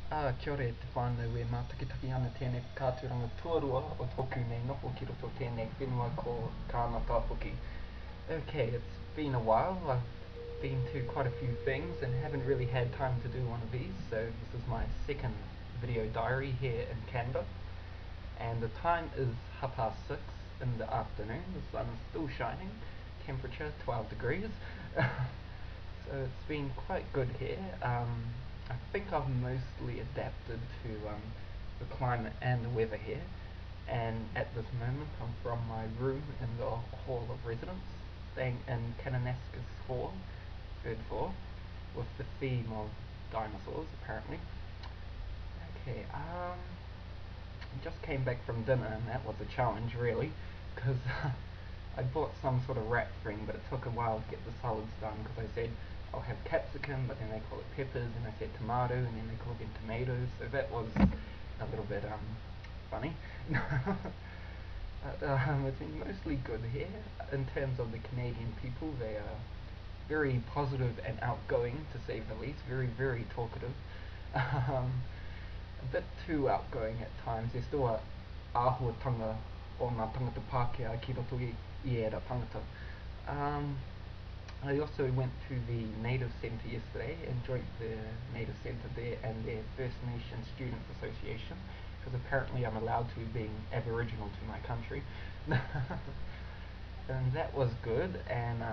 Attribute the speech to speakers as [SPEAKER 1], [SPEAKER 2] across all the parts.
[SPEAKER 1] Kia ora te whānau e mātakitaki ana tēnei kāturanga tuarua o tōku nei noho ki roto tēnei whenua ko kānata hoki. Okay, it's been a while. I've been to quite a few things and haven't really had time to do one of these, so this is my second video diary here in Canada. And the time is 6:30 in the afternoon. The sun is still shining. Temperature 12 degrees. So it's been quite good here. I think I've mostly adapted to the climate and the weather here, and at this moment I'm from my room in the Hall of Residence, staying in Kananaskis Hall, 3rd floor, with the theme of dinosaurs apparently. Okay, just came back from dinner and that was a challenge really, because I bought some sort of wrap thing, but it took a while to get the solids done because I said I'll have capsicum, but then they call it peppers, and I said tomato, and then they call them tomatoes, so that was a little bit funny. But it's been mostly good here. In terms of the Canadian people, they are very positive and outgoing, to say the least, very, very talkative. A bit too outgoing at times. There's still a āhuatanga o ngā tangata Pākehā ki roto i ērā tangata. I also went to the Native Centre yesterday and joined the Native Centre there and their First Nations Students Association, because apparently I'm allowed to, being Aboriginal to my country. And that was good, and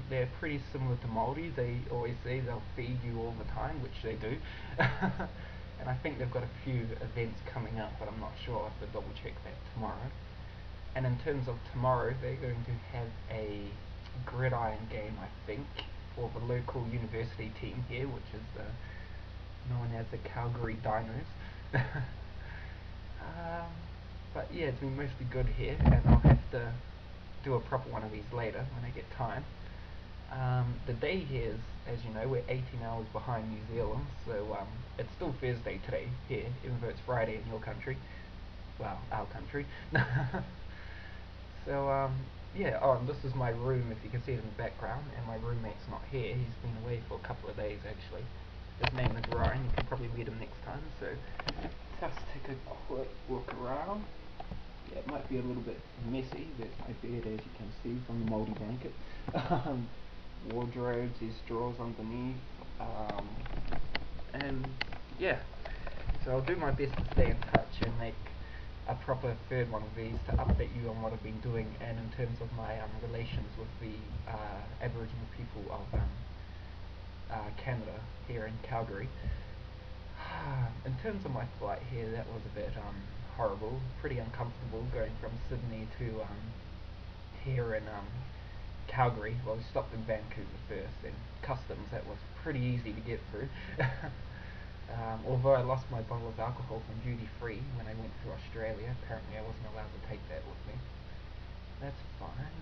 [SPEAKER 1] they're pretty similar to Māori. They always say they'll feed you all the time, which they do. And I think they've got a few events coming up, but I'm not sure. I'll have to double check that tomorrow. And in terms of tomorrow, they're going to have a gridiron game, I think, for the local university team here, which is known as the Calgary Dinos. But yeah, it's been mostly good here, and I'll have to do a proper one of these later when I get time. The day here is, as you know, we're 18 hours behind New Zealand, so it's still Thursday today here, even though it's Friday in your country. Well, our country. So yeah, and this is my room, if you can see it in the background, and my roommate's not here. He's been away for a couple of days actually. His name is Ryan. You can probably meet him next time. So just take a quick look around. Yeah, it might be a little bit messy. There's my bed, as you can see, from the mouldy blanket. Wardrobes, there's drawers underneath, and yeah, so I'll do my best to stay in touch and make a proper third one of these to update you on what I've been doing, and in terms of my relations with the Aboriginal people of Canada here in Calgary. In terms of my flight here, that was a bit horrible, pretty uncomfortable going from Sydney to here in Calgary. Well, we stopped in Vancouver first, and customs, that was pretty easy to get through. Although I lost my bottle of alcohol from duty free when I went to Australia, apparently I wasn't allowed to take that with me. That's fine.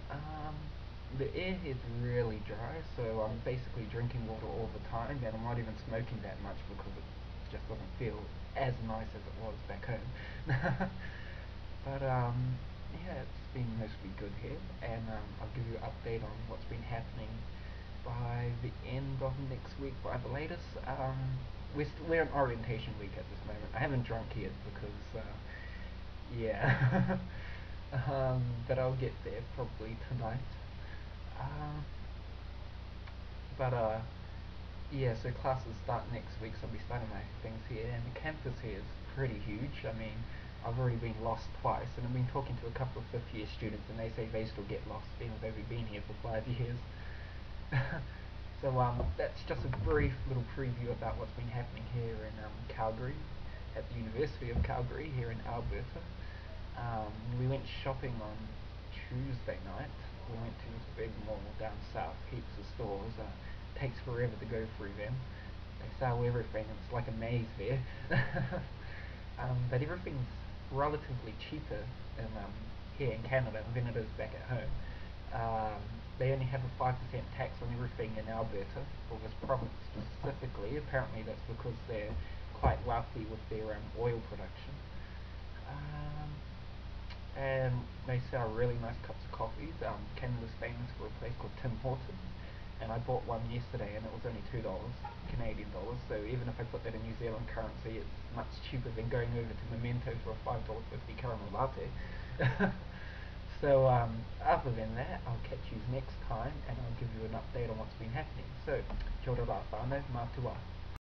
[SPEAKER 1] The air here is really dry, so I'm basically drinking water all the time, and I'm not even smoking that much because it just doesn't feel as nice as it was back home. But yeah, it's been mostly good here, and I'll give you an update on what's been happening by the end of next week by the latest. We're in orientation week at this moment. I haven't drunk yet because yeah. But I'll get there probably tonight. But yeah, so classes start next week, so I'll be starting my things here, and the campus here is pretty huge. I mean, I've already been lost twice, and I've been talking to a couple of fifth year students, and they say they still get lost even though they've been here for 5 years. So that's just a brief little preview about what's been happening here in Calgary, at the University of Calgary here in Alberta. We went shopping on Tuesday night. We went to this big mall down south, heaps of stores. Takes forever to go through them. They sell everything, and it's like a maze there. But everything's relatively cheaper here in Canada than it is back at home. They only have a 5% tax on everything in Alberta, for this province specifically. Apparently that's because they're quite wealthy with their oil production. And they sell really nice cups of coffees. Canada's famous for a place called Tim Hortons, and I bought one yesterday and it was only $2 Canadian dollars, so even if I put that in New Zealand currency, it's much cheaper than going over to Memento for a $5.50 caramel latte. So other than that, I'll catch you next time and I'll give you an update on what's been happening. So, kia ora rā whānau, mātua.